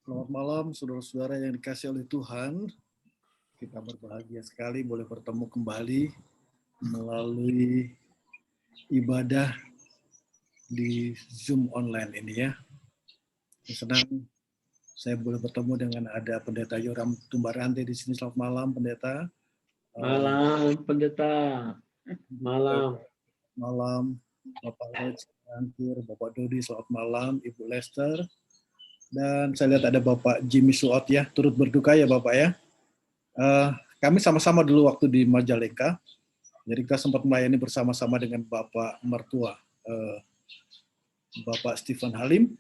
Selamat malam, saudara-saudara yang dikasih oleh Tuhan. Kita berbahagia sekali boleh bertemu kembali melalui ibadah di Zoom online ini ya. Senang saya boleh bertemu dengan ada Pendeta Yoram Tumbarante di sini. Selamat malam, Pendeta. Malam, Pendeta. Malam. Malam, Bapak Rich, Bapak Dodi, selamat malam, Ibu Lester. Dan saya lihat ada Bapak Jimmy Suot ya, turut berduka ya Bapak ya. Kami sama-sama dulu waktu di Majalengka, jadi kita sempat melayani bersama-sama dengan Bapak mertua, Bapak Stephen Halim.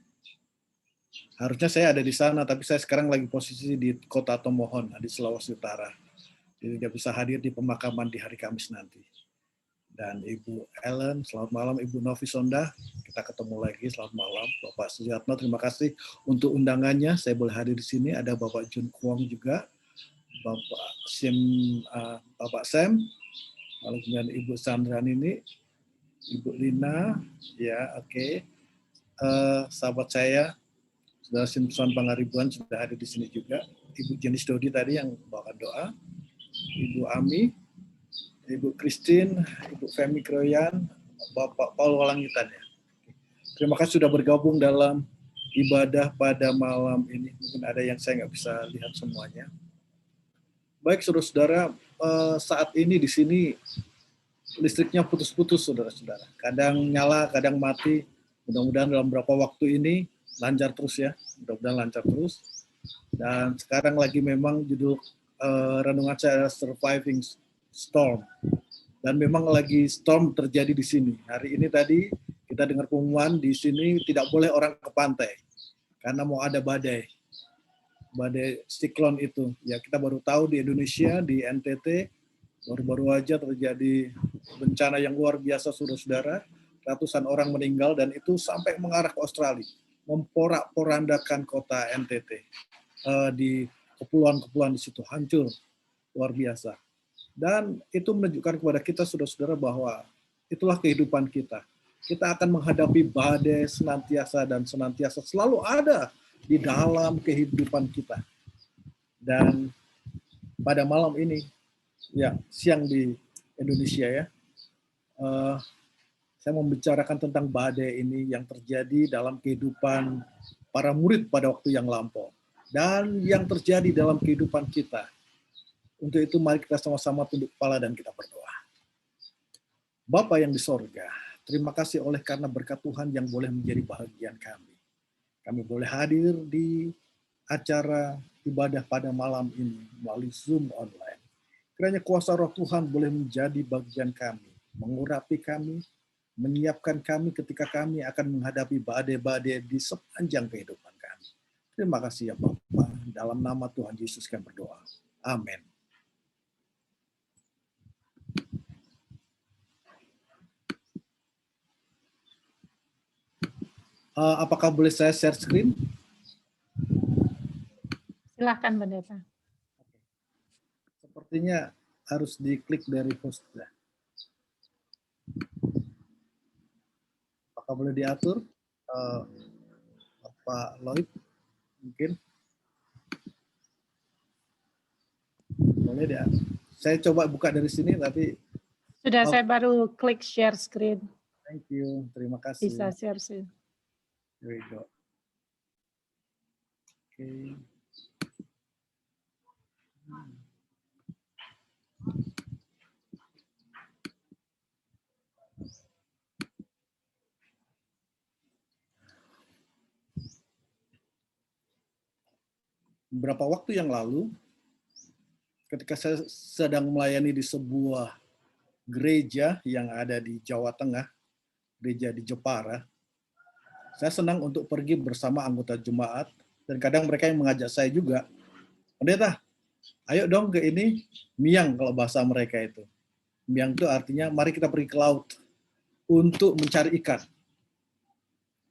Harusnya saya ada di sana, tapi saya sekarang lagi posisi di Kota Tomohon, di Sulawesi Utara. Jadi tidak bisa hadir di pemakaman di hari Kamis nanti. Dan Ibu Ellen, selamat malam. Ibu Novi Sonda, kita ketemu lagi, selamat malam. Bapak Sujatno, terima kasih untuk undangannya. Saya boleh hadir di sini. Ada Bapak Jun Kuang juga, Bapak Sam, lalu kemudian Ibu Sandran ini, Ibu Lina, ya oke. Sahabat saya, Saudara Simpson Pangaribuan sudah hadir di sini juga. Ibu Jenis Dodi tadi yang bawa doa, Ibu Ami, Ibu Christine, Ibu Femi Kroyan, Bapak Paul Walangitan ya. Terima kasih sudah bergabung dalam ibadah pada malam ini. Mungkin ada yang saya nggak bisa lihat semuanya. Baik saudara-saudara, saat ini di sini listriknya putus-putus saudara-saudara. Kadang nyala, kadang mati. Mudah-mudahan dalam beberapa waktu ini lancar terus ya. Mudah-mudahan lancar terus. Dan sekarang lagi memang judul renungan saya adalah Surviving Storm. Dan memang lagi storm terjadi di sini. Hari ini tadi kita dengar pengumuman di sini tidak boleh orang ke pantai karena mau ada badai siklon itu. Ya kita baru tahu di Indonesia, di NTT baru-baru aja terjadi bencana yang luar biasa saudara-saudara. Ratusan orang meninggal dan itu sampai mengarah ke Australia, memporak-porandakan kota NTT. Di kepulauan-kepulauan di situ hancur luar biasa. Dan itu menunjukkan kepada kita saudara-saudara bahwa itulah kehidupan kita. Kita akan menghadapi badai senantiasa dan senantiasa selalu ada di dalam kehidupan kita. Dan pada malam ini, ya siang di Indonesia ya, saya membicarakan tentang badai ini yang terjadi dalam kehidupan para murid pada waktu yang lampau. Dan yang terjadi dalam kehidupan kita. Untuk itu mari kita sama-sama tunduk kepala dan kita berdoa. Bapa yang di sorga, terima kasih oleh karena berkat Tuhan yang boleh menjadi bahagian kami. Kami boleh hadir di acara ibadah pada malam ini melalui Zoom online. Kiranya kuasa roh Tuhan boleh menjadi bagian kami, mengurapi kami, menyiapkan kami ketika kami akan menghadapi badai-badai di sepanjang kehidupan kami. Terima kasih ya Bapa. Dalam nama Tuhan Yesus kami berdoa. Amin. Apakah boleh saya share screen? Silahkan, Pendeta. Sepertinya harus diklik dari host. Apakah boleh diatur? Pak Lloyd, mungkin? Boleh diatur. Saya coba buka dari sini, tapi... Sudah, saya baru klik share screen. Thank you, terima kasih. Bisa share screen. Here we go. Okay. Beberapa waktu yang lalu, ketika saya sedang melayani di sebuah gereja yang ada di Jawa Tengah, gereja di Jepara, saya senang untuk pergi bersama anggota jemaat, dan kadang mereka yang mengajak saya juga, Pendeta, ayo dong ke ini, miang kalau bahasa mereka itu. Miang itu artinya mari kita pergi ke laut untuk mencari ikan.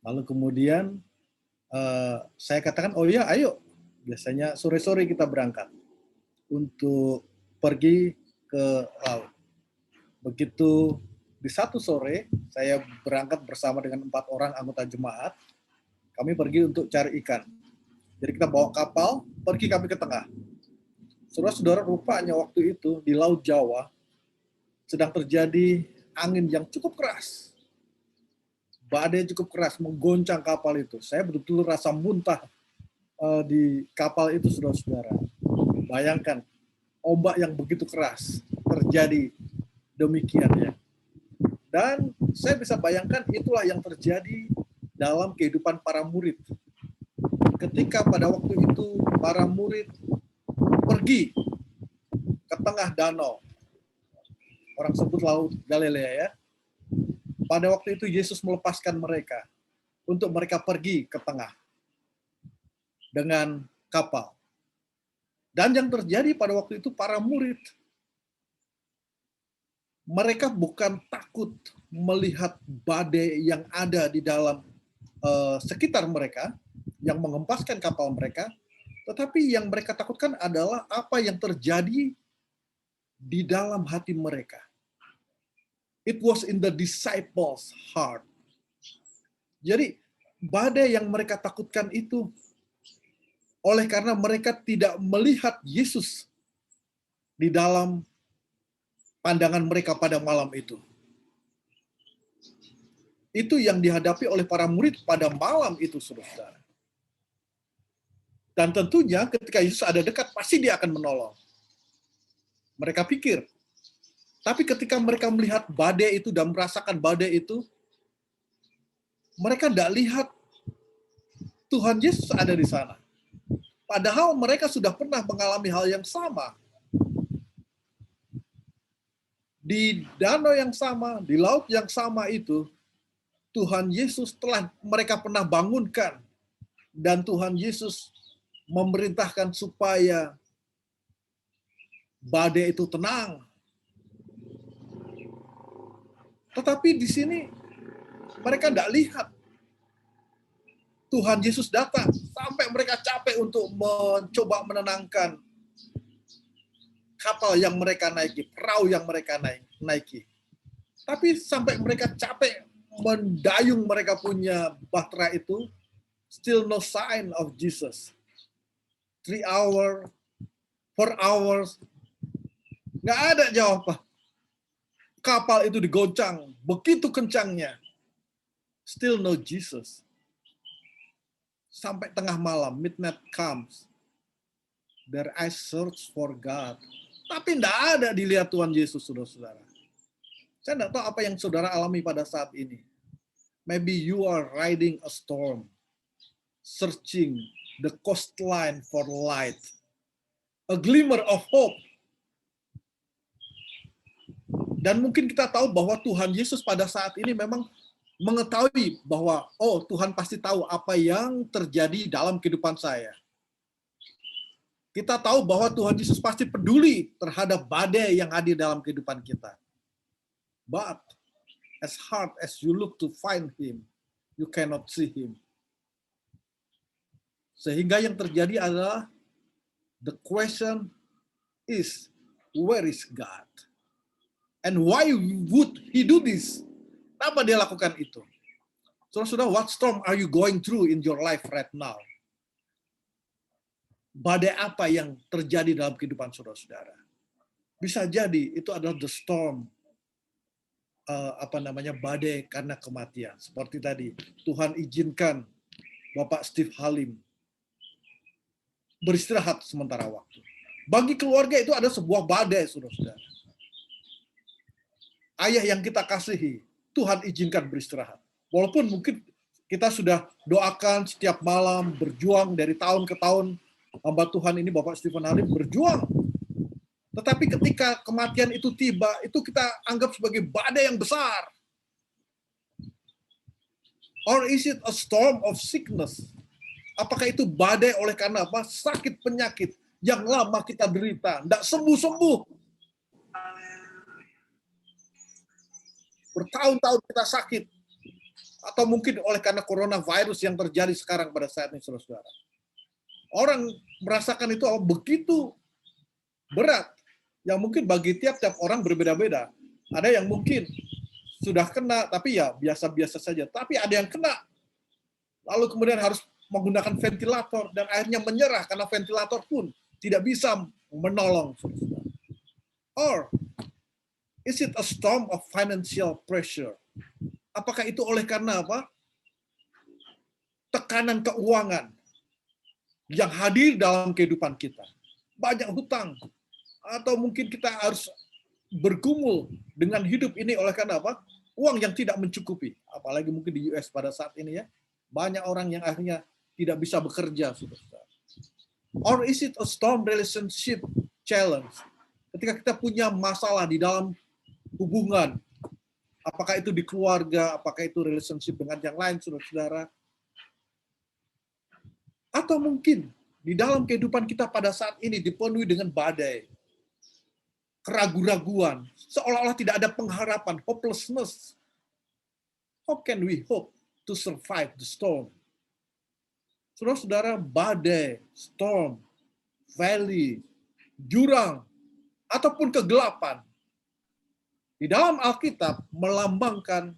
Lalu kemudian saya katakan, oh iya ayo, biasanya sore-sore kita berangkat untuk pergi ke laut. Begitu di satu sore, saya berangkat bersama dengan 4 orang anggota jemaat. Kami pergi untuk cari ikan. Jadi kita bawa kapal, pergi kami ke tengah. Saudara-saudara, rupanya waktu itu di Laut Jawa sedang terjadi angin yang cukup keras. Badai cukup keras menggoncang kapal itu. Saya betul-betul rasa muntah di kapal itu, saudara-saudara. Bayangkan, ombak yang begitu keras terjadi demikian ya. Dan saya bisa bayangkan itulah yang terjadi dalam kehidupan para murid. Ketika pada waktu itu para murid pergi ke tengah danau, orang sebut Laut Galilea ya. Pada waktu itu Yesus melepaskan mereka untuk mereka pergi ke tengah dengan kapal. Dan yang terjadi pada waktu itu para murid, mereka bukan takut melihat badai yang ada di dalam sekitar mereka, yang mengempaskan kapal mereka, tetapi yang mereka takutkan adalah apa yang terjadi di dalam hati mereka. It was in the disciples' heart. Jadi badai yang mereka takutkan itu oleh karena mereka tidak melihat Yesus di dalam pandangan mereka pada malam itu. Itu yang dihadapi oleh para murid pada malam itu, saudara. Dan tentunya ketika Yesus ada dekat, pasti dia akan menolong. Mereka pikir. Tapi ketika mereka melihat badai itu dan merasakan badai itu, mereka tidak lihat Tuhan Yesus ada di sana. Padahal mereka sudah pernah mengalami hal yang sama. Di danau yang sama, di laut yang sama itu, Tuhan Yesus telah mereka pernah bangunkan. Dan Tuhan Yesus memerintahkan supaya badai itu tenang. Tetapi di sini mereka tidak lihat Tuhan Yesus datang sampai mereka capek untuk mencoba menenangkan kapal yang mereka naiki, perahu yang mereka naiki. Tapi sampai mereka capek mendayung mereka punya bahtera itu, still no sign of Jesus. 3 hours, 4 hours, nggak ada jawaban. Kapal itu digoncang, begitu kencangnya. Still no Jesus. Sampai tengah malam, midnight comes. Their eyes search for God. Tapi tidak ada dilihat Tuhan Yesus, saudara-saudara. Saya tidak tahu apa yang saudara alami pada saat ini. Maybe you are riding a storm, searching the coastline for light, a glimmer of hope. Dan mungkin kita tahu bahwa Tuhan Yesus pada saat ini memang mengetahui bahwa, oh Tuhan pasti tahu apa yang terjadi dalam kehidupan saya. Kita tahu bahwa Tuhan Yesus pasti peduli terhadap badai yang hadir dalam kehidupan kita. But as hard as you look to find Him, you cannot see Him. Sehingga yang terjadi adalah the question is, where is God? And why would He do this? Kenapa dia lakukan itu? Saudara-saudara, what storm are you going through in your life right now? Badai apa yang terjadi dalam kehidupan saudara-saudara? Bisa jadi itu adalah the storm, badai karena kematian. Seperti tadi, Tuhan izinkan Bapak Steve Halim beristirahat sementara waktu. Bagi keluarga itu ada sebuah badai, saudara-saudara. Ayah yang kita kasihi, Tuhan izinkan beristirahat. Walaupun mungkin kita sudah doakan setiap malam, berjuang dari tahun ke tahun, hamba Tuhan ini Bapak Stephen Halim berjuang. Tetapi ketika kematian itu tiba, itu kita anggap sebagai badai yang besar. Or is it a storm of sickness? Apakah itu badai oleh karena apa? Sakit penyakit yang lama kita derita, tidak sembuh-sembuh. Bertahun-tahun kita sakit. Atau mungkin oleh karena coronavirus yang terjadi sekarang pada saat ini, saudara-saudara. Orang merasakan itu begitu berat, yang mungkin bagi tiap-tiap orang berbeda-beda. Ada yang mungkin sudah kena, tapi ya biasa-biasa saja. Tapi ada yang kena, lalu kemudian harus menggunakan ventilator dan akhirnya menyerah karena ventilator pun tidak bisa menolong. Or is it a storm of financial pressure? Apakah itu oleh karena apa? Tekanan keuangan yang hadir dalam kehidupan kita. Banyak hutang. Atau mungkin kita harus bergumul dengan hidup ini oleh karena apa? Uang yang tidak mencukupi. Apalagi mungkin di US pada saat ini ya. Banyak orang yang akhirnya tidak bisa bekerja. Or is it a storm relationship challenge? Ketika kita punya masalah di dalam hubungan, apakah itu di keluarga, apakah itu relationship dengan yang lain, saudara-saudara, atau mungkin di dalam kehidupan kita pada saat ini dipenuhi dengan badai, keraguan-raguan, seolah-olah tidak ada pengharapan, hopelessness. How can we hope to survive the storm? Saudara-saudara, badai, storm, valley, jurang, ataupun kegelapan, di dalam Alkitab melambangkan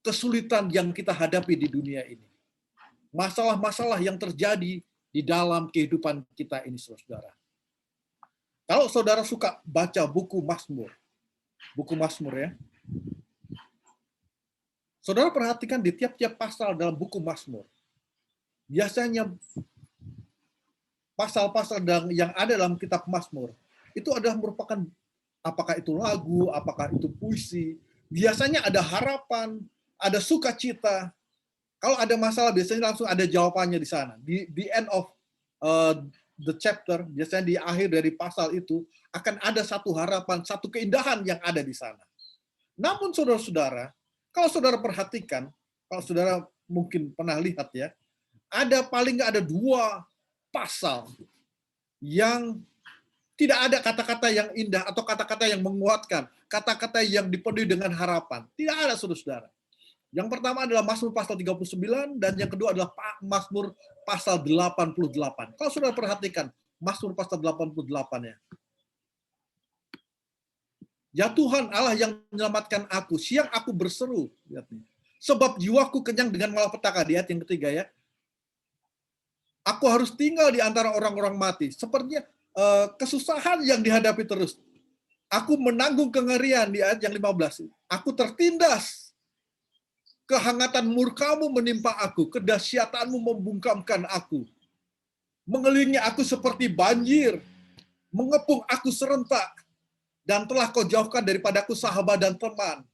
kesulitan yang kita hadapi di dunia ini. Masalah-masalah yang terjadi di dalam kehidupan kita ini, saudara. Kalau saudara suka baca buku Mazmur ya, saudara perhatikan di tiap-tiap pasal dalam buku Mazmur, biasanya pasal-pasal yang ada dalam kitab Mazmur itu adalah merupakan, apakah itu lagu, apakah itu puisi, biasanya ada harapan, ada sukacita. Kalau ada masalah biasanya langsung ada jawabannya di sana. Di end of the chapter, biasanya di akhir dari pasal itu akan ada satu harapan, satu keindahan yang ada di sana. Namun saudara-saudara, kalau saudara perhatikan, kalau saudara mungkin pernah lihat ya, ada paling nggak ada 2 pasal yang tidak ada kata-kata yang indah atau kata-kata yang menguatkan, kata-kata yang dipenuhi dengan harapan. Tidak ada, saudara-saudara. Yang pertama adalah Mazmur pasal 39 dan yang kedua adalah Mazmur pasal 88. Kalau saudara perhatikan Mazmur pasal 88-nya. Ya Tuhan Allah yang menyelamatkan aku, siang aku berseru, lihat nih. Sebab jiwaku kenyang dengan malapetaka, di ayat yang ketiga ya. Aku harus tinggal di antara orang-orang mati. Sepertinya kesusahan yang dihadapi terus. Aku menanggung kengerian, di ayat yang 15. Aku tertindas. Kehangatan murkamu menimpa aku, kedahsyatanmu membungkamkan aku. Mengelilingi aku seperti banjir, mengepung aku serentak, dan telah kau jauhkan daripadaku sahabat dan teman.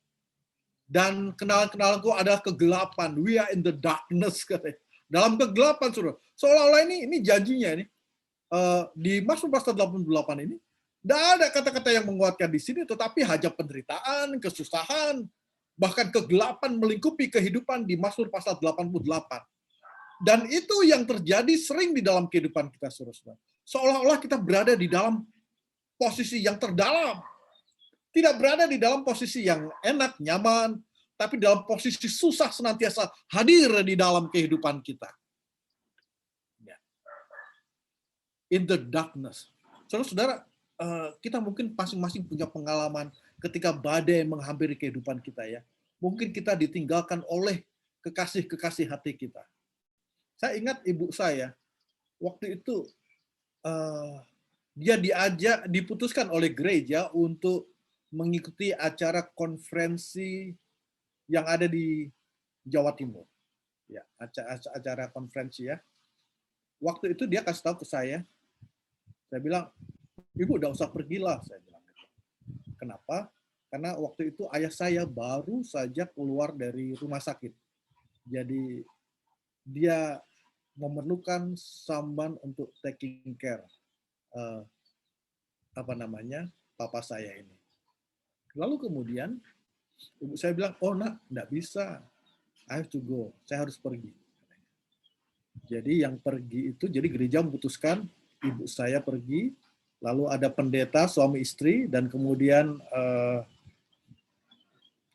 Dan kenalan-kenalanku adalah kegelapan. We are in the darkness. Dalam kegelapan, saudara. Seolah-olah ini janjinya ini. Di Mazmur pasal 88 ini, tidak ada kata-kata yang menguatkan di sini, tetapi hanya penderitaan, kesusahan, bahkan kegelapan melingkupi kehidupan di Mazmur pasal 88. Dan itu yang terjadi sering di dalam kehidupan kita, saudara. Seolah-olah kita berada di dalam posisi yang terdalam. Tidak berada di dalam posisi yang enak, nyaman, tapi dalam posisi susah senantiasa hadir di dalam kehidupan kita. In the darkness. Saudara-saudara, kita mungkin masing-masing punya pengalaman ketika badai menghampiri kehidupan kita ya. Mungkin kita ditinggalkan oleh kekasih-kekasih hati kita. Saya ingat ibu saya, waktu itu dia diputuskan oleh gereja untuk mengikuti acara konferensi yang ada di Jawa Timur. Ya, acara konferensi ya. Waktu itu dia kasih tahu ke saya bilang, Ibu udah usah pergilah, saya bilang. Kenapa? Karena waktu itu ayah saya baru saja keluar dari rumah sakit. Jadi dia memerlukan someone untuk taking care papa saya ini. Lalu kemudian ibu saya bilang, oh nak, enggak bisa. I have to go. Saya harus pergi. Jadi yang pergi itu, jadi gereja memutuskan ibu saya pergi, lalu ada pendeta suami istri, dan kemudian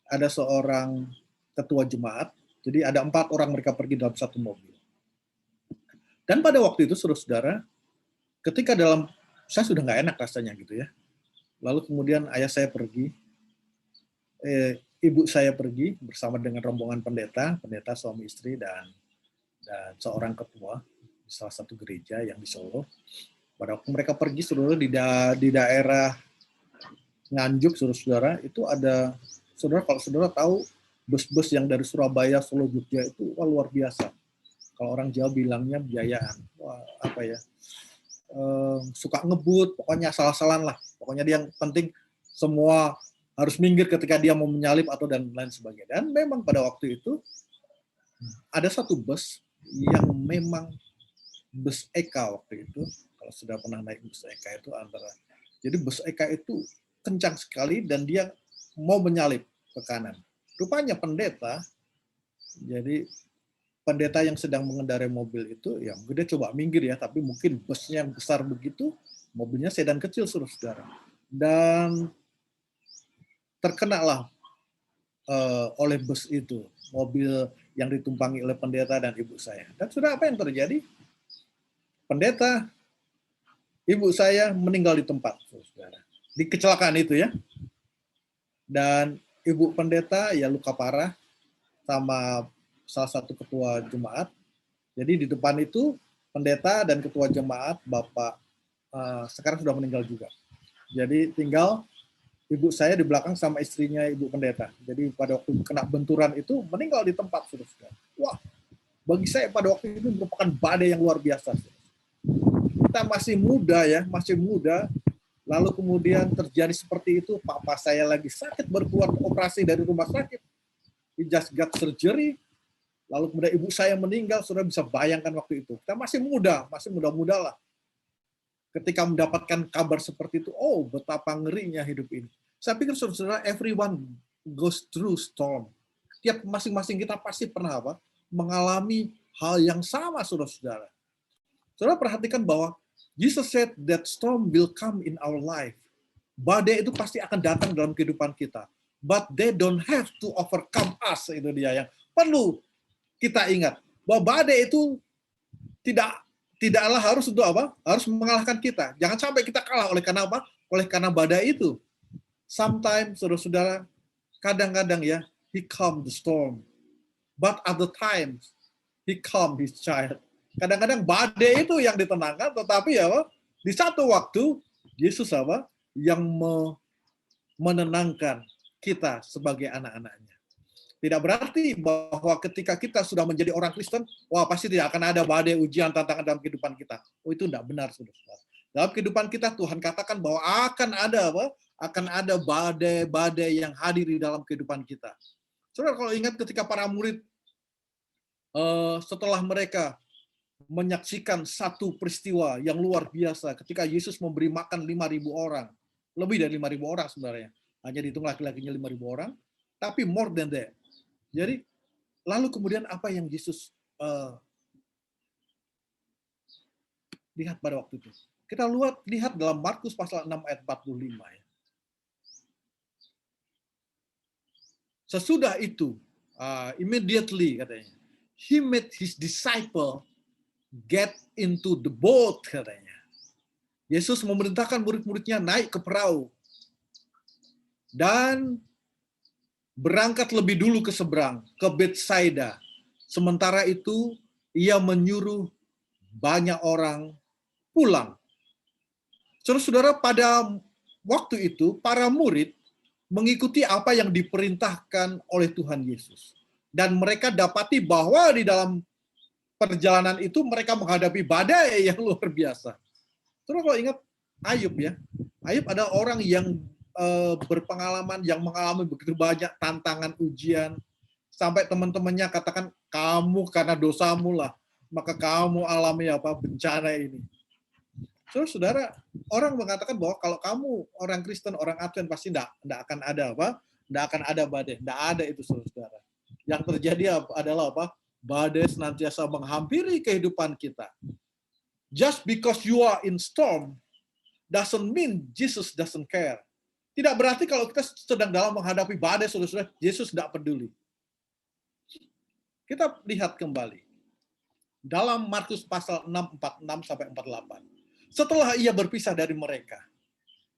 ada seorang ketua jemaat. Jadi ada 4 orang mereka pergi dalam satu mobil. Dan pada waktu itu, saudara-saudara, ketika saya sudah nggak enak rasanya gitu ya. Lalu kemudian ayah saya pergi, ibu saya pergi bersama dengan rombongan pendeta suami istri dan dan seorang ketua di salah satu gereja yang di Solo. Pada waktu mereka pergi, saudara, di daerah Nganjuk, saudara-saudara, itu ada, saudara, kalau saudara tahu, bus-bus yang dari Surabaya, Solo, Jogja itu wah, luar biasa. Kalau orang Jawa bilangnya biayaan. Wah, apa ya? Suka ngebut, pokoknya salah-salan lah. Pokoknya dia yang penting semua harus minggir ketika dia mau menyalip atau dan lain sebagainya. Dan memang pada waktu itu ada satu bus yang memang bus Eka waktu itu. Kalau sudah pernah naik bus Eka itu jadi bus Eka itu kencang sekali dan dia mau menyalip ke kanan. Rupanya pendeta, jadi pendeta yang sedang mengendarai mobil itu, ya dia coba minggir ya, tapi mungkin busnya yang besar begitu, mobilnya sedan kecil, saudara-saudara. Dan terkenalah oleh bus itu, mobil yang ditumpangi oleh pendeta dan ibu saya. Dan sudah apa yang terjadi? Pendeta, ibu saya meninggal di tempat, saudara. Di kecelakaan itu ya. Dan ibu pendeta ya luka parah sama salah satu ketua jemaat. Jadi di depan itu pendeta dan ketua jemaat, Bapak sekarang sudah meninggal juga. Jadi tinggal ibu saya di belakang sama istrinya ibu pendeta. Jadi pada waktu kena benturan itu meninggal di tempat, saudara. Wah, bagi saya pada waktu itu merupakan badai yang luar biasa. Kita masih muda ya, masih muda. Lalu kemudian terjadi seperti itu, papa saya lagi sakit, baru keluar operasi dari rumah sakit. He just got surgery. Lalu kemudian ibu saya meninggal, saudara bisa bayangkan waktu itu. Kita masih muda-muda lah. Ketika mendapatkan kabar seperti itu, oh betapa ngerinya hidup ini. Saya pikir saudara, everyone goes through storm. Tiap masing-masing kita pasti pernah mengalami hal yang sama, saudara-saudara. Saudara perhatikan bahwa Jesus said that storm will come in our life. Badai itu pasti akan datang dalam kehidupan kita. But they don't have to overcome us. Itu dia yang perlu kita ingat. Bahwa badai itu tidaklah harus untuk apa? Harus mengalahkan kita. Jangan sampai kita kalah oleh karena apa? Oleh karena badai itu. Sometimes, saudara-saudara, kadang-kadang ya, he calm the storm. But other times, he calm his child. Kadang-kadang badai itu yang ditenangkan, tetapi di satu waktu Yesus yang menenangkan kita sebagai anak-anaknya. Tidak berarti bahwa ketika kita sudah menjadi orang Kristen, wah pasti tidak akan ada badai, ujian, tantangan dalam kehidupan kita. Oh itu tidak benar, saudara. Dalam kehidupan kita Tuhan katakan bahwa akan ada badai-badai yang hadir di dalam kehidupan kita. Saudara kalau ingat ketika para murid setelah mereka menyaksikan satu peristiwa yang luar biasa ketika Yesus memberi makan 5.000 orang. Lebih dari 5.000 orang sebenarnya. Hanya dihitung laki-lakinya 5.000 orang, tapi more than that. Jadi, lalu kemudian apa yang Yesus lihat pada waktu itu? Kita lihat dalam Markus pasal 6 ayat 45. Ya. Sesudah itu, immediately katanya, he made his disciple get into the boat, katanya. Yesus memerintahkan murid-muridnya naik ke perahu dan berangkat lebih dulu ke seberang, ke Betsaida. Sementara itu, ia menyuruh banyak orang pulang. Saudara-saudara, pada waktu itu, para murid mengikuti apa yang diperintahkan oleh Tuhan Yesus. Dan mereka dapati bahwa di dalam perjalanan itu mereka menghadapi badai yang luar biasa. Terus kalau ingat Ayub ya, Ayub adalah orang yang berpengalaman, yang mengalami begitu banyak tantangan, ujian, sampai teman-temannya katakan, kamu karena dosamu lah, maka kamu alami bencana ini. Saudara, orang mengatakan bahwa kalau kamu orang Kristen, orang Advent pasti tidak akan ada tidak akan ada badai, tidak ada itu, saudara. Yang terjadi adalah badai senantiasa menghampiri kehidupan kita. Just because you are in storm doesn't mean Jesus doesn't care. Tidak berarti kalau kita sedang dalam menghadapi badai, saudara-saudara, Yesus tidak peduli. Kita lihat kembali. Dalam Markus pasal 6, 46 sampai 48. Setelah ia berpisah dari mereka,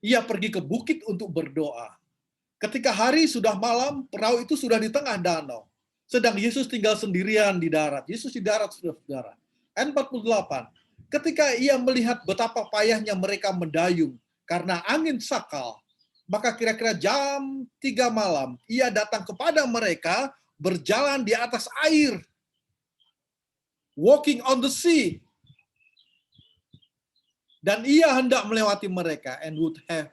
ia pergi ke bukit untuk berdoa. Ketika hari sudah malam, perahu itu sudah di tengah danau. Sedang Yesus tinggal sendirian di darat. Yesus di darat, saudara-saudara. Ayat 48. Ketika ia melihat betapa payahnya mereka mendayung karena angin sakal, maka kira-kira jam 3 malam, ia datang kepada mereka berjalan di atas air. Walking on the sea. Dan ia hendak melewati mereka and would have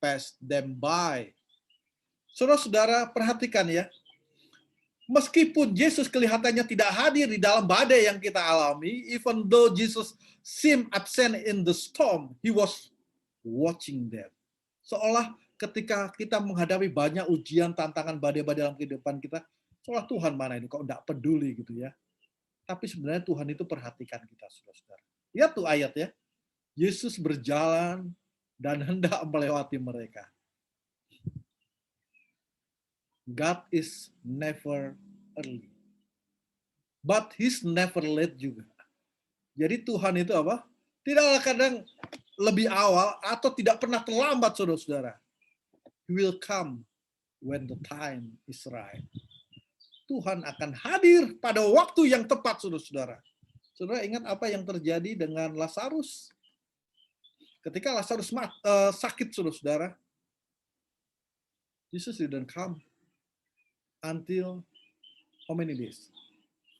passed them by. Saudara-saudara, perhatikan ya. Meskipun Yesus kelihatannya tidak hadir di dalam badai yang kita alami, even though Jesus seemed absent in the storm, he was watching them. Seolah ketika kita menghadapi banyak ujian, tantangan, badai-badai dalam kehidupan kita, seolah Tuhan mana ini, kok enggak peduli gitu ya. Tapi sebenarnya Tuhan itu perhatikan kita, saudara-saudara. Lihat tuh ayat ya. Yesus berjalan dan hendak melewati mereka. God is never early. But he's never late juga. Jadi Tuhan itu apa? Tidaklah kadang lebih awal atau tidak pernah terlambat, saudara-saudara. He will come when the time is right. Tuhan akan hadir pada waktu yang tepat, saudara-saudara. Saudara ingat apa yang terjadi dengan Lazarus? Ketika Lazarus sakit, saudara-saudara, Jesus didn't come until how many days?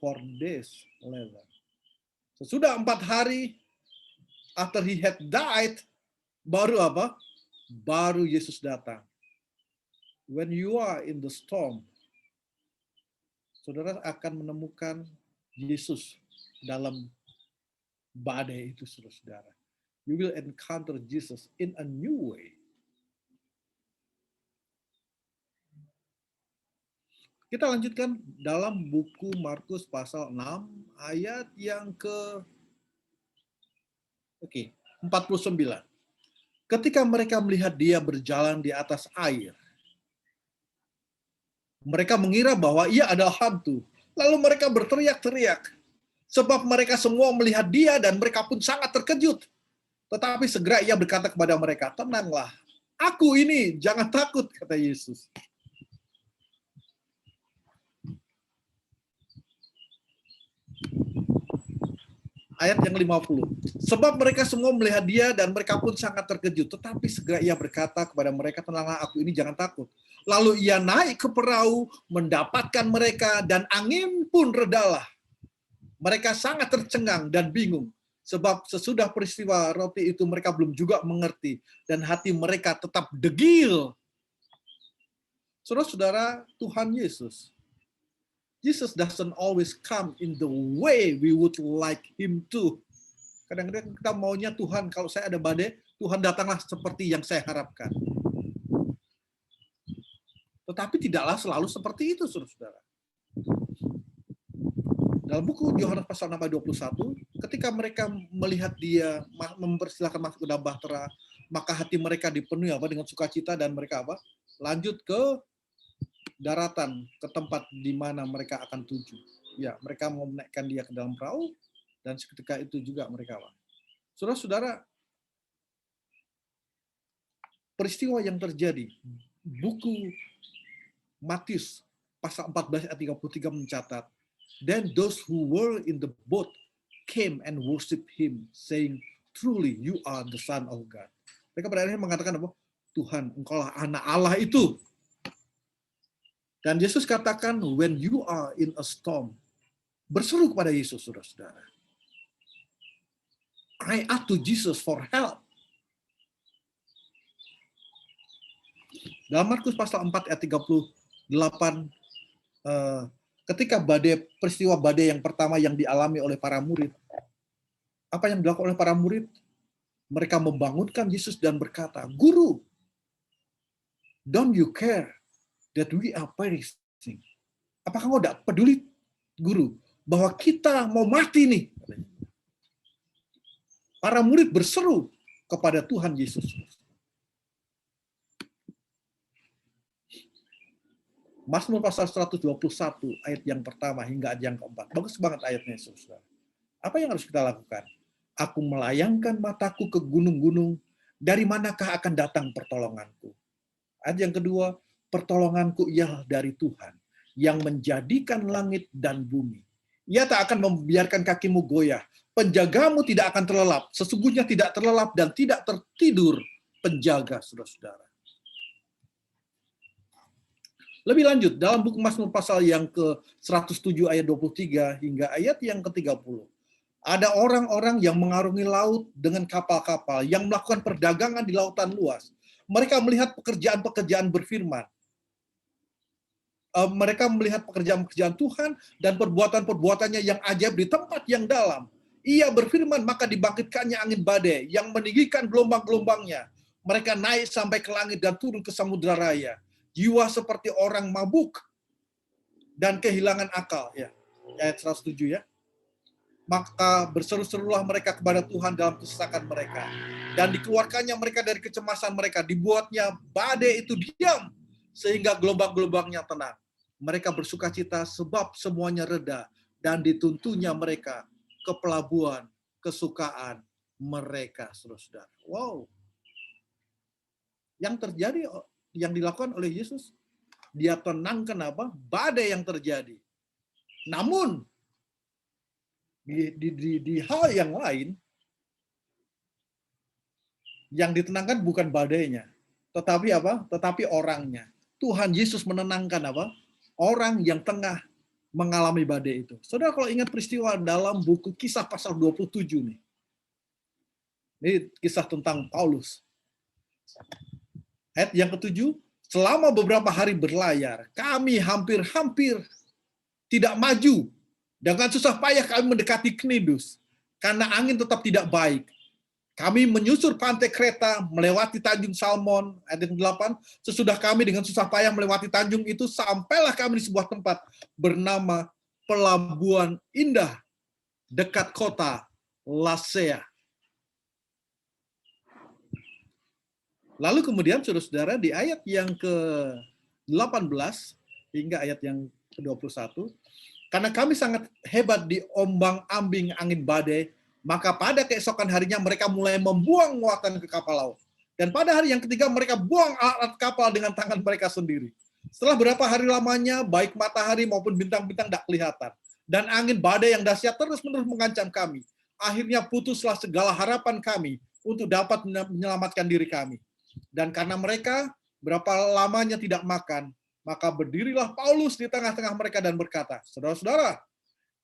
4 days later. Sesudah 4 hari after he had died, baru apa? Baru Yesus datang. When you are in the storm, saudara akan menemukan Yesus dalam badai itu, saudara. You will encounter Jesus in a new way. Kita lanjutkan dalam buku Markus pasal 6 ayat yang 49. Ketika mereka melihat dia berjalan di atas air, mereka mengira bahwa ia adalah hantu. Lalu mereka berteriak-teriak. Sebab mereka semua melihat dia dan mereka pun sangat terkejut. Tetapi segera ia berkata kepada mereka, tenanglah, aku ini, jangan takut, kata Yesus. Ayat yang 50. Sebab mereka semua melihat dia dan mereka pun sangat terkejut. Tetapi segera ia berkata kepada mereka, tenanglah, aku ini, jangan takut. Lalu ia naik ke perahu, mendapatkan mereka, dan angin pun redalah. Mereka sangat tercengang dan bingung. Sebab sesudah peristiwa roti itu mereka belum juga mengerti. Dan hati mereka tetap degil. Saudara-saudara, Tuhan Yesus. Jesus doesn't always come in the way we would like him to. Kadang-kadang kita maunya Tuhan, kalau saya ada badai, Tuhan datanglah seperti yang saya harapkan. Tetapi tidaklah selalu seperti itu, saudara-saudara. Dalam buku Yohanes pasal 6 ayat 21, ketika mereka melihat dia mempersilahkan masuk ke dalam bahtera, maka hati mereka dipenuhi dengan sukacita dan mereka lanjut ke daratan, ke tempat di mana mereka akan tuju. Ya, mereka mau menaikkan dia ke dalam perahu dan seketika itu juga mereka Saudara-saudara, peristiwa yang terjadi, buku Matius pasal 14 ayat 33 mencatat, then those who were in the boat came and worshiped him, saying, truly you are the Son of God. Mereka pada akhirnya mengatakan apa? Tuhan, engkaulah anak Allah itu. Dan Yesus katakan, when you are in a storm, berseru kepada Yesus, saudara-saudara. Cry out to Jesus for help. Dalam Markus pasal 4 ayat 38, ketika peristiwa badai yang pertama yang dialami oleh para murid, apa yang dilakukan oleh para murid? Mereka membangunkan Yesus dan berkata, Guru, don't you care that we are perishing? Apakah kamu tidak peduli, Guru, bahwa kita mau mati nih? Para murid berseru kepada Tuhan Yesus. Mazmur pasal 121 ayat yang pertama hingga ayat yang keempat. Bagus banget ayatnya, saudara. Apa yang harus kita lakukan? Aku melayangkan mataku ke gunung-gunung, dari manakah akan datang pertolonganku? Ayat yang kedua, pertolonganku ialah dari Tuhan, yang menjadikan langit dan bumi. Ia tak akan membiarkan kakimu goyah. Penjagamu tidak akan terlelap. Sesungguhnya tidak terlelap dan tidak tertidur penjaga, saudara-saudara. Lebih lanjut, dalam buku Mazmur pasal yang ke-107 ayat 23 hingga ayat yang ke-30. Ada orang-orang yang mengarungi laut dengan kapal-kapal, yang melakukan perdagangan di lautan luas. Mereka melihat pekerjaan-pekerjaan berfirman. Mereka melihat pekerjaan-pekerjaan Tuhan dan perbuatan-perbuatannya yang ajaib di tempat yang dalam. Ia berfirman, maka dibangkitkannya angin badai yang meninggikan gelombang-gelombangnya. Mereka naik sampai ke langit dan turun ke samudera raya. Jiwa seperti orang mabuk dan kehilangan akal. Ya, ayat 107 ya. Maka berseru-serulah mereka kepada Tuhan dalam kesesakan mereka. Dan dikeluarkannya mereka dari kecemasan mereka. Dibuatnya badai itu diam, sehingga gelombang-gelombangnya tenang. Mereka bersukacita sebab semuanya reda. Dan dituntunnya mereka ke pelabuhan kesukaan mereka, saudara-saudara. Wow. Yang terjadi, yang dilakukan oleh Yesus, dia tenangkan apa? Badai yang terjadi. Namun, di hal yang lain, yang ditenangkan bukan badainya, tetapi apa? Tetapi orangnya. Tuhan Yesus menenangkan apa? Orang yang tengah mengalami badai itu. Saudara kalau ingat peristiwa dalam buku Kisah pasal 27 nih. Ini kisah tentang Paulus. Ayat yang ke-7, selama beberapa hari berlayar, kami hampir-hampir tidak maju. Dengan susah payah kami mendekati Knidus, karena angin tetap tidak baik. Kami menyusur pantai Kreta, melewati Tanjung Salmon, ayat 8. Sesudah kami dengan susah payah melewati tanjung itu, sampailah kami di sebuah tempat bernama Pelabuhan Indah, dekat kota Lasea. Lalu kemudian, saudara-saudara, di ayat yang ke-18 hingga ayat yang ke-21, karena kami sangat hebat di ombang-ambing angin badai, maka pada keesokan harinya mereka mulai membuang muatan ke kapal laut. Dan pada hari yang ketiga mereka buang alat kapal dengan tangan mereka sendiri. Setelah berapa hari lamanya, baik matahari maupun bintang-bintang tidak kelihatan. Dan angin badai yang dahsyat terus-menerus mengancam kami. Akhirnya putuslah segala harapan kami untuk dapat menyelamatkan diri kami. Dan karena mereka berapa lamanya tidak makan, maka berdirilah Paulus di tengah-tengah mereka dan berkata, saudara-saudara,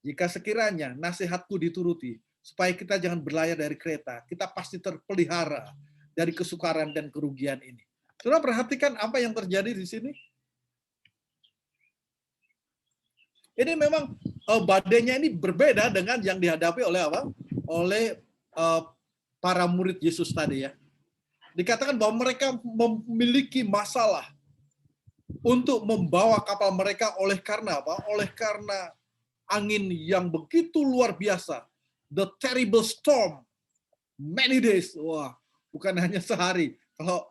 jika sekiranya nasihatku dituruti, supaya kita jangan berlayar dari Kreta, kita pasti terpelihara dari kesukaran dan kerugian ini. Saudara perhatikan apa yang terjadi di sini. Ini memang badainya ini berbeda dengan yang dihadapi oleh apa? Oleh para murid Yesus tadi ya. Dikatakan bahwa mereka memiliki masalah untuk membawa kapal mereka oleh karena apa? Oleh karena angin yang begitu luar biasa. The terrible storm. Many days. Wah, bukan hanya sehari. Kalau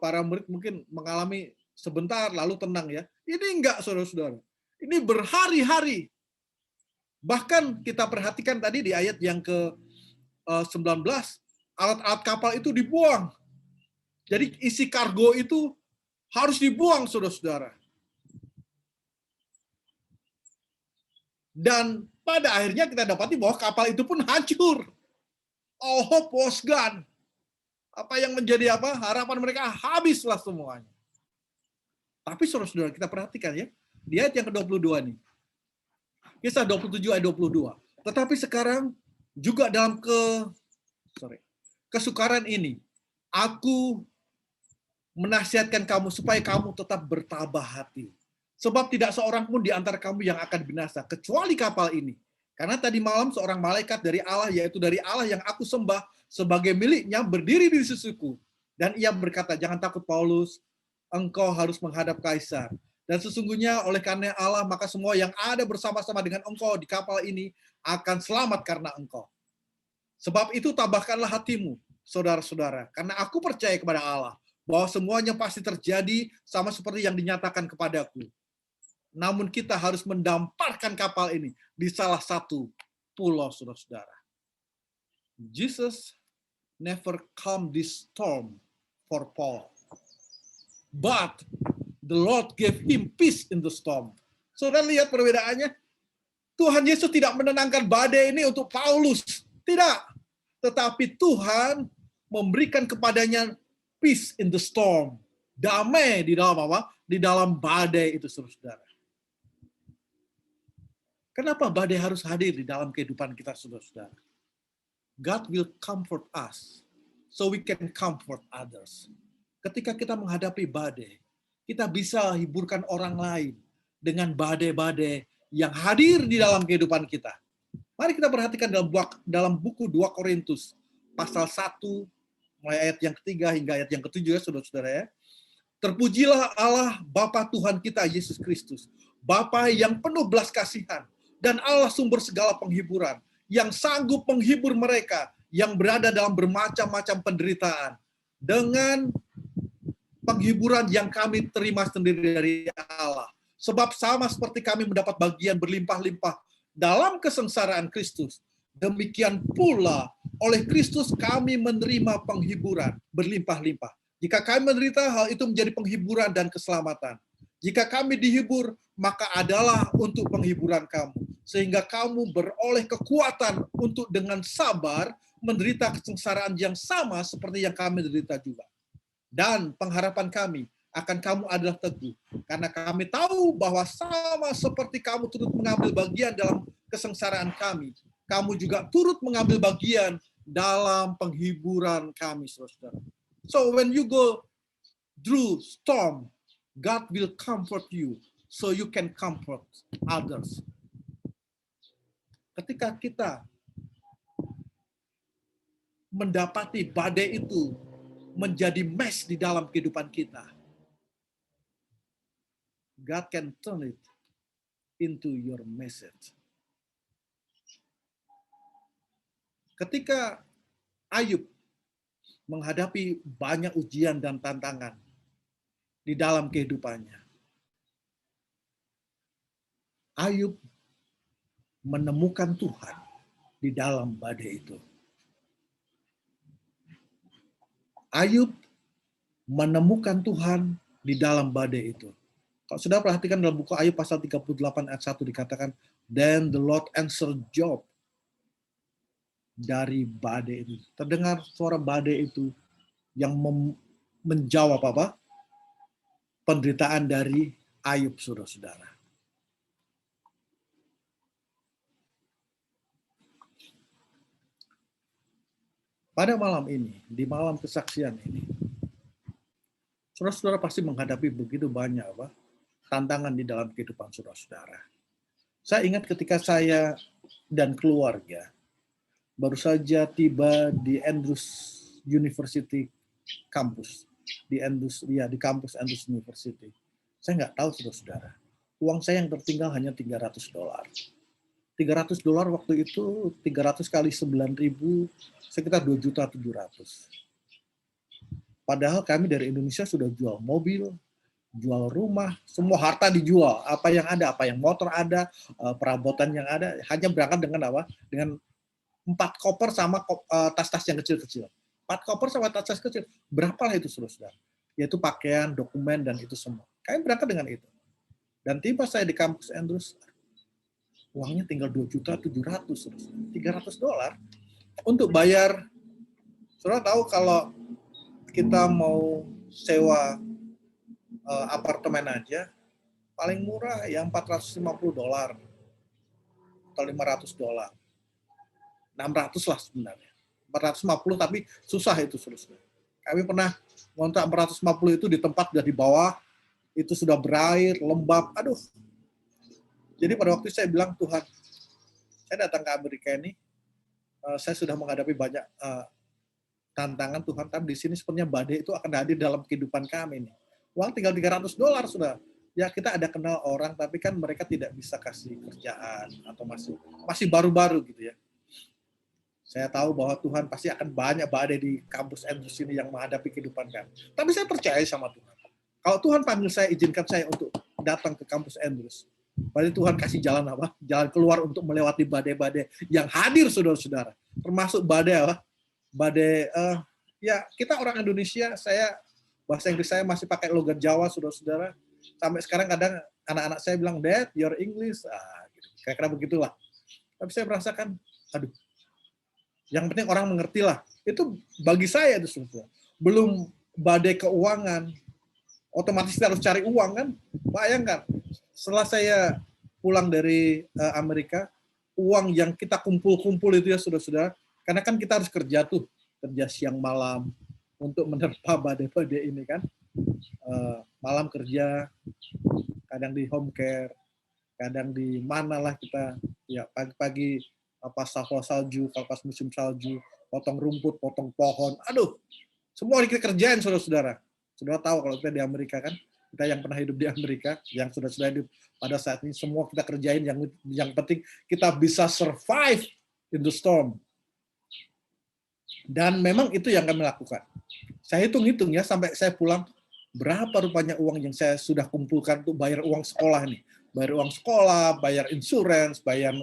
para murid mungkin mengalami sebentar lalu tenang ya. Ini enggak, saudara-saudara. Ini berhari-hari. Bahkan kita perhatikan tadi di ayat yang ke-19, alat-alat kapal itu dibuang. Jadi isi kargo itu harus dibuang, saudara-saudara. Dan pada akhirnya kita dapati bahwa kapal itu pun hancur. All hope was gone. Apa yang menjadi apa? Harapan mereka habislah semuanya. Tapi saudara-saudara kita perhatikan ya. Di ayat yang ke-22 nih. Kisah 27 ayat 22. Tetapi sekarang juga dalam kesukaran ini, aku menasihatkan kamu supaya kamu tetap bertabah hati. Sebab tidak seorang pun di antara kamu yang akan binasa, kecuali kapal ini. Karena tadi malam seorang malaikat dari Allah, yaitu dari Allah yang aku sembah sebagai miliknya, berdiri di sisiku. Dan ia berkata, jangan takut Paulus, engkau harus menghadap Kaisar. Dan sesungguhnya oleh karena Allah, maka semua yang ada bersama-sama dengan engkau di kapal ini akan selamat karena engkau. Sebab itu tabahkanlah hatimu, saudara-saudara. Karena aku percaya kepada Allah, bahwa semuanya pasti terjadi sama seperti yang dinyatakan kepadaku. Namun kita harus mendamparkan kapal ini di salah satu pulau, saudara-saudara. Jesus never calmed this storm for Paul. But the Lord gave him peace in the storm. Saudara lihat perbedaannya? Tuhan Yesus tidak menenangkan badai ini untuk Paulus. Tidak. Tetapi Tuhan memberikan kepadanya peace in the storm. Damai di dalam apa? Di dalam badai itu, saudara. Kenapa badai harus hadir di dalam kehidupan kita, saudara? God will comfort us, so we can comfort others. Ketika kita menghadapi badai, kita bisa hiburkan orang lain dengan badai-badai yang hadir di dalam kehidupan kita. Mari kita perhatikan dalam buku 2 Korintus, pasal 1, mulai ayat yang ketiga hingga ayat yang ketujuh ya, saudara-saudara ya. Terpujilah Allah Bapa Tuhan kita Yesus Kristus, Bapa yang penuh belas kasihan, dan Allah sumber segala penghiburan, yang sanggup menghibur mereka yang berada dalam bermacam-macam penderitaan, dengan penghiburan yang kami terima sendiri dari Allah. Sebab sama seperti kami mendapat bagian berlimpah-limpah dalam kesengsaraan Kristus, demikian pula oleh Kristus kami menerima penghiburan berlimpah-limpah. Jika kami menderita, hal itu menjadi penghiburan dan keselamatan. Jika kami dihibur, maka adalah untuk penghiburan kamu, sehingga kamu beroleh kekuatan untuk dengan sabar menderita kesengsaraan yang sama seperti yang kami derita juga. Dan pengharapan kami akan kamu adalah teguh, karena kami tahu bahwa sama seperti kamu turut mengambil bagian dalam kesengsaraan kami, kamu juga turut mengambil bagian dalam penghiburan kami, saudara. So when you go through storm, God will comfort you, so you can comfort others. Ketika kita mendapati badai itu menjadi mess di dalam kehidupan kita, God can turn it into your message. Ketika Ayub menghadapi banyak ujian dan tantangan di dalam kehidupannya, Ayub menemukan Tuhan di dalam badai itu. Ayub menemukan Tuhan di dalam badai itu. Kalau sudah perhatikan dalam buku Ayub pasal 38 ayat 1 dikatakan, then the Lord answered Job. Dari badai itu terdengar suara badai itu yang menjawab apa? Penderitaan dari Ayub, saudara-saudara. Pada malam ini, di malam kesaksian ini, saudara-saudara pasti menghadapi begitu banyak apa? Tantangan di dalam kehidupan saudara-saudara. Saya ingat ketika saya dan keluarga baru saja tiba di Andrews University kampus, di kampus Andrews University. Saya nggak tahu, saudara-saudara. Uang saya yang tertinggal hanya $300. $300 waktu itu, 300 kali 9.000, sekitar 2.700.000. Padahal kami dari Indonesia sudah jual mobil, jual rumah, semua harta dijual. Apa yang ada, apa yang motor ada, perabotan yang ada, hanya berangkat dengan apa? Dengan 4 koper sama tas-tas yang kecil-kecil. 4 koper sama tas-tas kecil. Berapalah itu, saudara-saudara? Yaitu pakaian, dokumen, dan itu semua. Kami berangkat dengan itu. Dan tiba saya di kampus Andrews, uangnya tinggal 2.700.000, $300 untuk bayar. Saudara tahu kalau kita mau sewa apartemen aja, paling murah ya $450 atau $500. 600 lah sebenarnya. 450 tapi susah itu, saudara. Kami pernah ngontrak 450 itu di tempat sudah di bawah, itu sudah berair, lembab, aduh. Jadi pada waktu itu saya bilang, Tuhan, saya datang ke Amerika ini, saya sudah menghadapi banyak tantangan, Tuhan, tapi di sini sepertinya badai itu akan hadir dalam kehidupan kami nih. Uang tinggal $300, sudah. Ya kita ada kenal orang, tapi kan mereka tidak bisa kasih kerjaan atau masih baru-baru gitu ya. Saya tahu bahwa Tuhan pasti akan banyak badai di kampus Andrews ini yang menghadapi kehidupan kami. Tapi saya percaya sama Tuhan. Kalau Tuhan panggil saya, izinkan saya untuk datang ke kampus Andrews. Berarti Tuhan kasih jalan apa? Jalan keluar untuk melewati badai-badai yang hadir, saudara-saudara. Termasuk badai apa? Badai, ya kita orang Indonesia, bahasa Inggris saya masih pakai logat Jawa, saudara-saudara. Sampai sekarang kadang anak-anak saya bilang, Dad, your English, gitu. Kira-kira begitulah. Tapi saya merasakan, aduh, yang penting orang mengerti lah. Itu bagi saya itu semua. Belum badai keuangan, otomatis kita harus cari uang kan. Bayangkan, setelah saya pulang dari Amerika, uang yang kita kumpul-kumpul itu ya saudara-saudara, karena kan kita harus kerja tuh, kerja siang malam untuk menerpa badai-badai ini kan. Malam kerja, kadang di home care, kadang di mana lah kita, ya pagi-pagi pas salju, pas musim salju, potong rumput, potong pohon, aduh, semua kita kerjain saudara-saudara. Saudara tahu kalau kita di Amerika kan, kita yang pernah hidup di Amerika, yang sudah hidup pada saat ini, semua kita kerjain, yang penting kita bisa survive in the storm. Dan memang itu yang kami lakukan. Saya hitung-hitung ya, sampai saya pulang, berapa rupanya uang yang saya sudah kumpulkan untuk bayar uang sekolah nih. Bayar uang sekolah, bayar insurance, bayar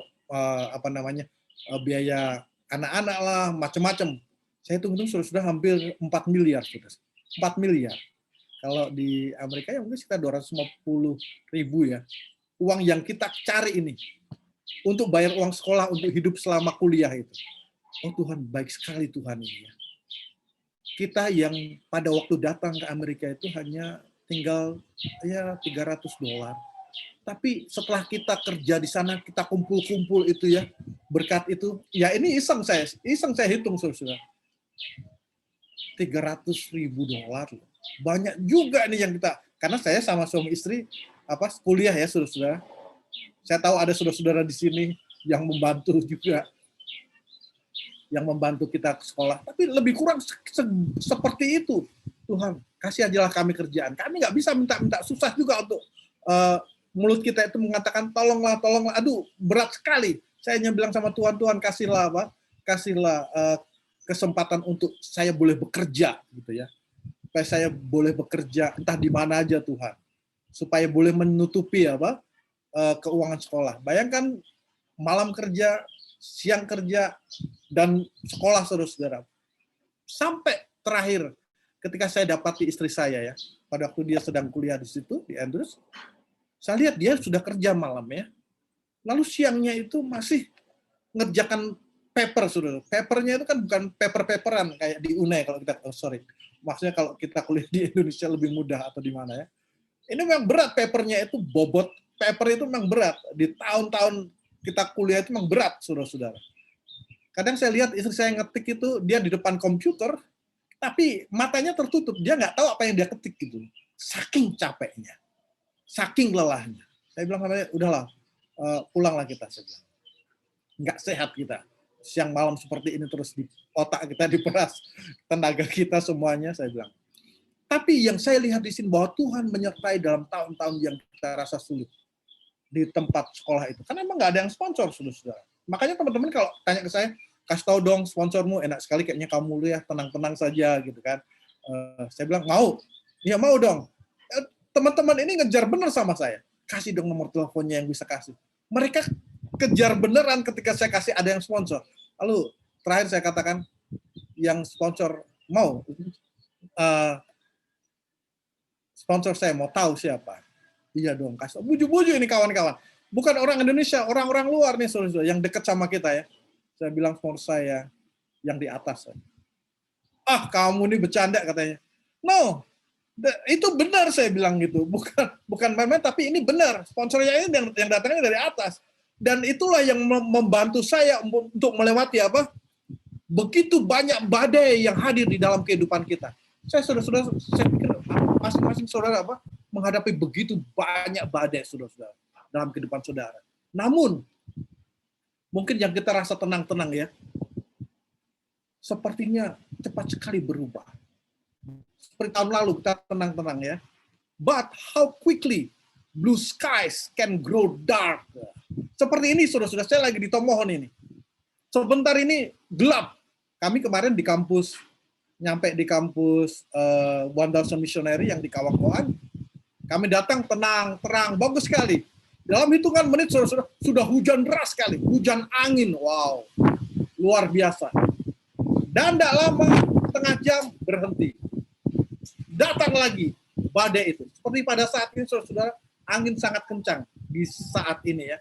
biaya anak-anak lah, macam-macam. Saya hitung-hitung sudah hampir 4 miliar. 4 miliar. Kalau di Amerika ya mungkin sekitar 250 ribu ya. Uang yang kita cari ini untuk bayar uang sekolah, untuk hidup selama kuliah itu. Oh Tuhan, baik sekali Tuhan ini ya. Kita yang pada waktu datang ke Amerika itu hanya tinggal ya $300. Tapi setelah kita kerja di sana, kita kumpul-kumpul itu ya, berkat itu, ya ini iseng saya hitung saudara. $300.000. Banyak juga nih yang kita, karena saya sama suami istri kuliah ya saudara. Saya tahu ada saudara-saudara di sini yang membantu juga, yang membantu kita ke sekolah. Tapi lebih kurang seperti itu. Tuhan, kasih ajalah kami kerjaan. Kami nggak bisa minta-minta, susah juga untuk mulut kita itu mengatakan tolonglah, tolonglah. Aduh, berat sekali. Saya hanya bilang sama Tuhan, Tuhan kasihlah kesempatan untuk saya boleh bekerja gitu ya. Supaya saya boleh bekerja entah di mana aja Tuhan. Supaya boleh menutupi keuangan sekolah. Bayangkan malam kerja, siang kerja, dan sekolah saudara-saudara. Sampai terakhir ketika saya dapati istri saya ya, pada waktu dia sedang kuliah di situ di Andrews, saya lihat dia sudah kerja malam ya. Lalu siangnya itu masih ngerjakan paper saudara. Papernya itu kan bukan paper-paperan kayak di UNE kalau kita maksudnya kalau kita kuliah di Indonesia lebih mudah atau di mana ya. Ini memang berat papernya itu, bobot paper itu memang berat. Di tahun-tahun kita kuliah itu memang berat saudara-saudara. Kadang saya lihat istri saya ngetik itu, dia di depan komputer, tapi matanya tertutup, dia nggak tahu apa yang dia ketik gitu. Saking capeknya, saking lelahnya. Saya bilang sama dia, udahlah, pulanglah kita. Saya bilang, nggak sehat kita. Siang malam seperti ini terus di otak kita diperas, tenaga kita semuanya, saya bilang. Tapi yang saya lihat di sini bahwa Tuhan menyertai dalam tahun-tahun yang kita rasa sulit di tempat sekolah itu. Karena emang nggak ada yang sponsor, saudara-saudara. Makanya teman-teman kalau tanya ke saya, kasih tahu dong sponsormu, enak sekali kayaknya kamu ya, tenang-tenang saja gitu kan. Saya bilang mau, ya mau dong. Teman-teman ini ngejar bener sama saya, kasih dong nomor teleponnya yang bisa kasih. Mereka kejar beneran ketika saya kasih ada yang sponsor. Lalu terakhir saya katakan yang sponsor mau, sponsor saya mau tahu siapa. Iya dong, kasih. Buju-buju ini kawan-kawan. Bukan orang Indonesia, orang-orang luar nih saudara yang dekat sama kita ya. Saya bilang sponsor saya yang di atas. Ah, kamu ini bercanda katanya. No, itu benar saya bilang gitu. Bukan main-main, tapi ini benar. Sponsornya ini yang datangnya dari atas. Dan itulah yang membantu saya untuk melewati begitu banyak badai yang hadir di dalam kehidupan kita. Saya pikir masing-masing saudara menghadapi begitu banyak badai saudara dalam kehidupan saudara. Namun mungkin yang kita rasa tenang-tenang ya, sepertinya cepat sekali berubah. Seperti tahun lalu kita tenang-tenang ya. But how quickly blue skies can grow dark. Seperti ini saudara-saudara, saya lagi di Tomohon ini. Sebentar ini gelap. Kami kemarin di kampus, nyampe di kampus Wandalson Missionary yang di Kawakoan. Kami datang tenang, terang, bagus sekali. Dalam hitungan menit sudah hujan deras sekali, hujan angin, wow, luar biasa. Dan tidak lama, setengah jam berhenti. Datang lagi badai itu. Seperti pada saat ini saudara, angin sangat kencang di saat ini ya.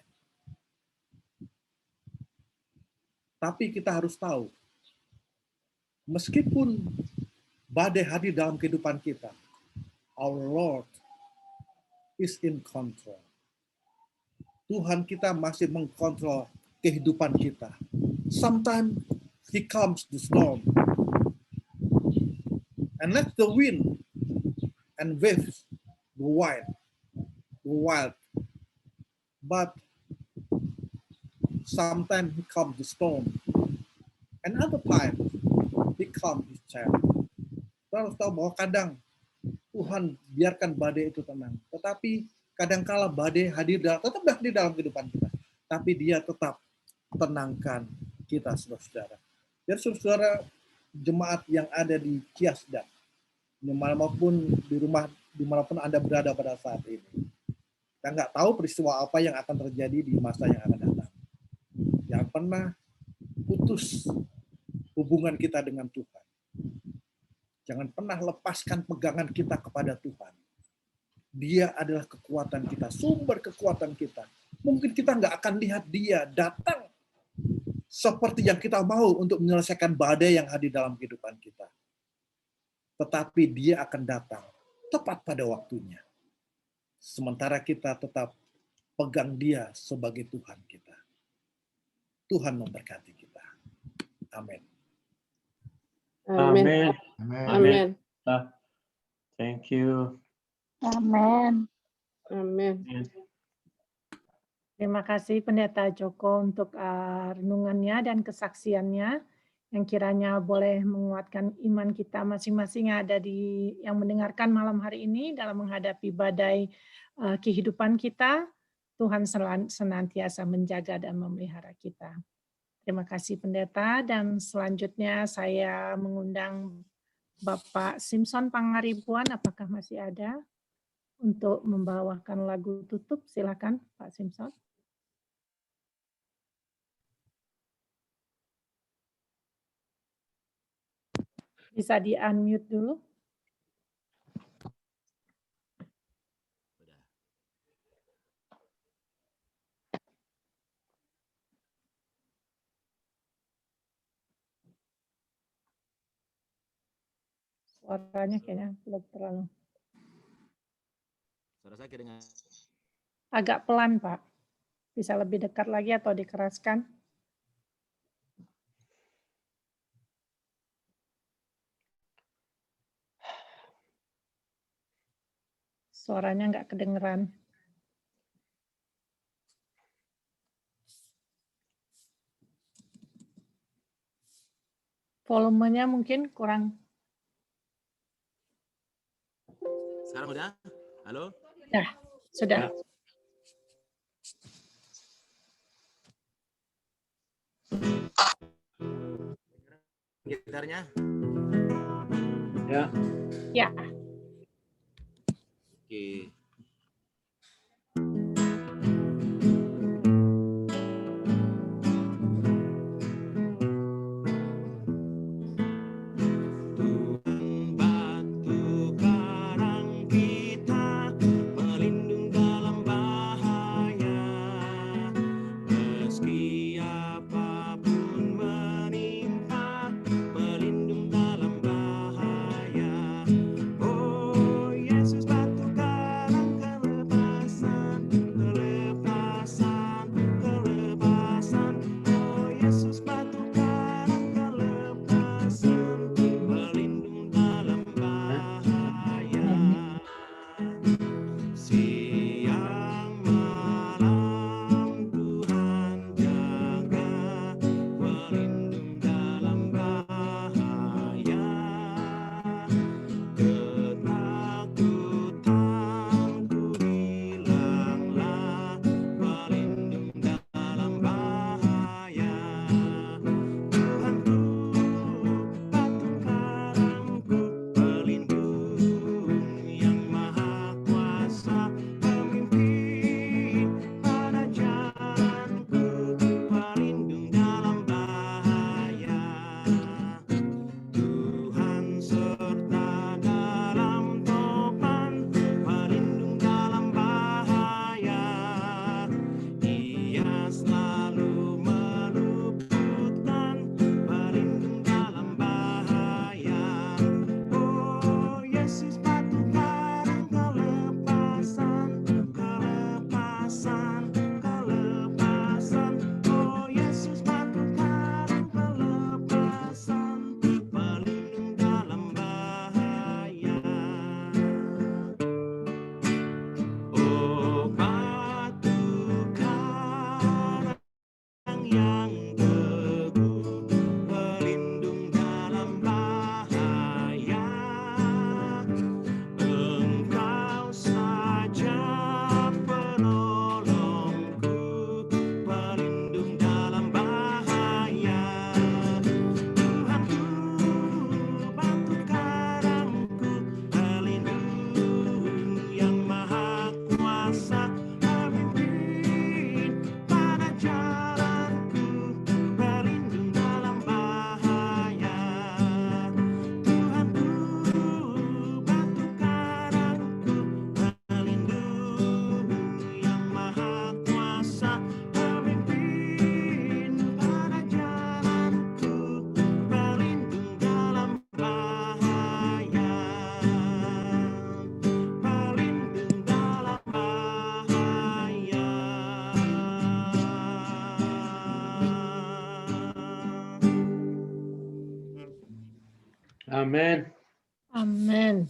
Tapi kita harus tahu, meskipun badai hadir dalam kehidupan kita, our Lord is in control. Tuhan kita masih mengkontrol kehidupan kita. Sometimes He comes the storm and let the wind and waves go wild. But sometimes He comes the storm, and other time He comes His child. Kita harus tahu bahwa kadang Tuhan biarkan badai itu tenang, tetapi kadangkala badai tetap hadir dalam kehidupan kita, tapi Dia tetap tenangkan kita, saudara-saudara. Jadi saudara jemaat yang ada di Kiasda, dimanapun di rumah, dimanapun Anda berada pada saat ini, kita nggak tahu peristiwa apa yang akan terjadi di masa yang akan datang. Yang pernah putus hubungan kita dengan Tuhan, jangan pernah lepaskan pegangan kita kepada Tuhan. Dia adalah kekuatan kita, sumber kekuatan kita. Mungkin kita nggak akan lihat Dia datang seperti yang kita mau untuk menyelesaikan badai yang hadir dalam kehidupan kita. Tetapi Dia akan datang tepat pada waktunya. Sementara kita tetap pegang Dia sebagai Tuhan kita. Tuhan memberkati kita. Amin. Amin. Amin. Thank you. Amin. Amin. Terima kasih Pendeta Joko untuk renungannya dan kesaksiannya yang kiranya boleh menguatkan iman kita masing-masing yang ada yang mendengarkan malam hari ini dalam menghadapi badai kehidupan kita. Tuhan senantiasa menjaga dan memelihara kita. Terima kasih Pendeta, dan selanjutnya saya mengundang Bapak Simpson Pangaribuan, apakah masih ada untuk membawakan lagu tutup? Silakan Pak Simpson. Bisa di-unmute dulu. Suaranya kayaknya belum terlalu. Suara saya kedengar. Agak pelan, Pak. Bisa lebih dekat lagi atau dikeraskan? Suaranya nggak kedengeran. Volumenya mungkin kurang. Sekarang udah? Halo? Ya, sudah. Gitarnya? Ya. Ya. Oke. Yesus batu karang Amin. Amin.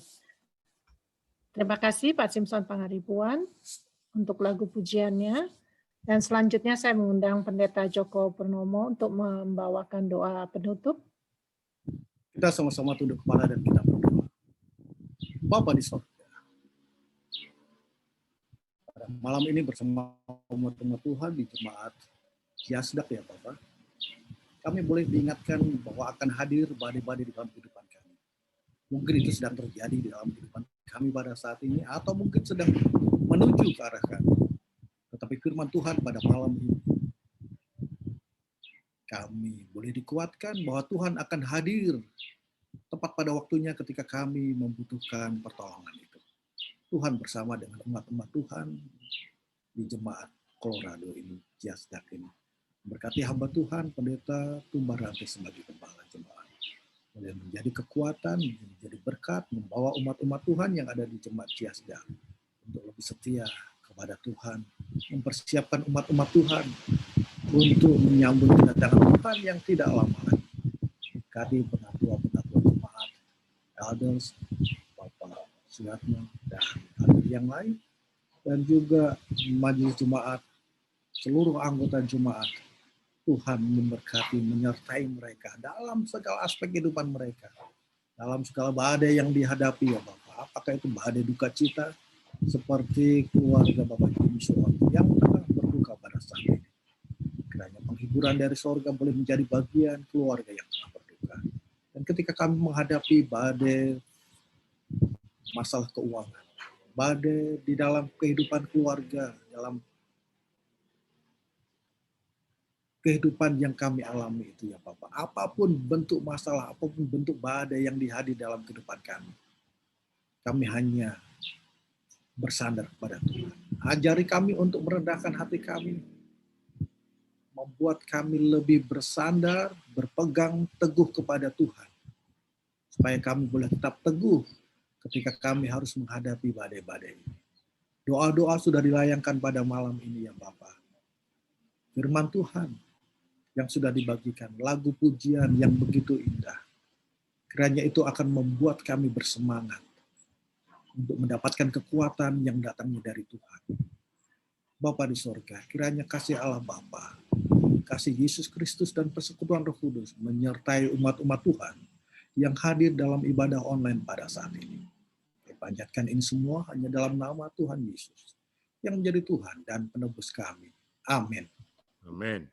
Terima kasih Pak Simpson Pangaribuan untuk lagu pujiannya. Dan selanjutnya saya mengundang Pendeta Joko Purnomo untuk membawakan doa penutup. Kita sama-sama tunduk kepala dan kita berdoa. Bapa di sorga, pada malam ini bersama umat-umat Tuhan di jemaat Kiasdak ya Bapak, kami boleh diingatkan bahwa akan hadir badai-badai di dalam kehidupan kami. Mungkin itu sedang terjadi di dalam kehidupan kami pada saat ini, atau mungkin sedang menuju ke arah kami. Tetapi firman Tuhan pada malam ini, kami boleh dikuatkan bahwa Tuhan akan hadir tepat pada waktunya ketika kami membutuhkan pertolongan itu. Tuhan bersama dengan umat-umat Tuhan di jemaat Colorado ini, Kiasdak ini. Berkati hamba Tuhan, Pendeta Tumbar Rantai sebagai kepala jemaat. Boleh menjadi kekuatan, menjadi berkat, membawa umat-umat Tuhan yang ada di jemaat Kiasdak untuk lebih setia kepada Tuhan, mempersiapkan umat-umat Tuhan untuk menyambut kedatangan Tuhan yang tidak lama lagi. Berkati penatua-penatua jemaat, elders, Bapak Suratno, dan hadir yang lain, dan juga majelis jemaat, seluruh anggota jemaat. Tuhan memberkati, menyertai mereka dalam segala aspek kehidupan mereka, dalam segala badai yang dihadapi ya Bapak. Apakah itu badai duka cita, seperti keluarga Bapak Jim Suwan yang tengah berduka pada saat ini. Kiranya penghiburan dari sorga boleh menjadi bagian keluarga yang tengah berduka. Dan ketika kami menghadapi badai masalah keuangan, badai di dalam kehidupan keluarga, dalam kehidupan yang kami alami itu ya Bapak. Apapun bentuk masalah, apapun bentuk badai yang dihadir dalam kehidupan kami hanya bersandar kepada Tuhan. Ajari kami untuk merendahkan hati kami, membuat kami lebih bersandar, berpegang teguh kepada Tuhan, supaya kami boleh tetap teguh ketika kami harus menghadapi badai-badai ini. Doa-doa sudah dilayangkan pada malam ini ya Bapak. Firman Tuhan yang sudah dibagikan, lagu pujian yang begitu indah. Kiranya itu akan membuat kami bersemangat untuk mendapatkan kekuatan yang datangnya dari Tuhan. Bapa di sorga, kiranya kasih Allah Bapa, kasih Yesus Kristus dan persekutuan Roh Kudus menyertai umat-umat Tuhan yang hadir dalam ibadah online pada saat ini. Dipanjatkan ini semua hanya dalam nama Tuhan Yesus yang menjadi Tuhan dan penebus kami. Amin. Amen.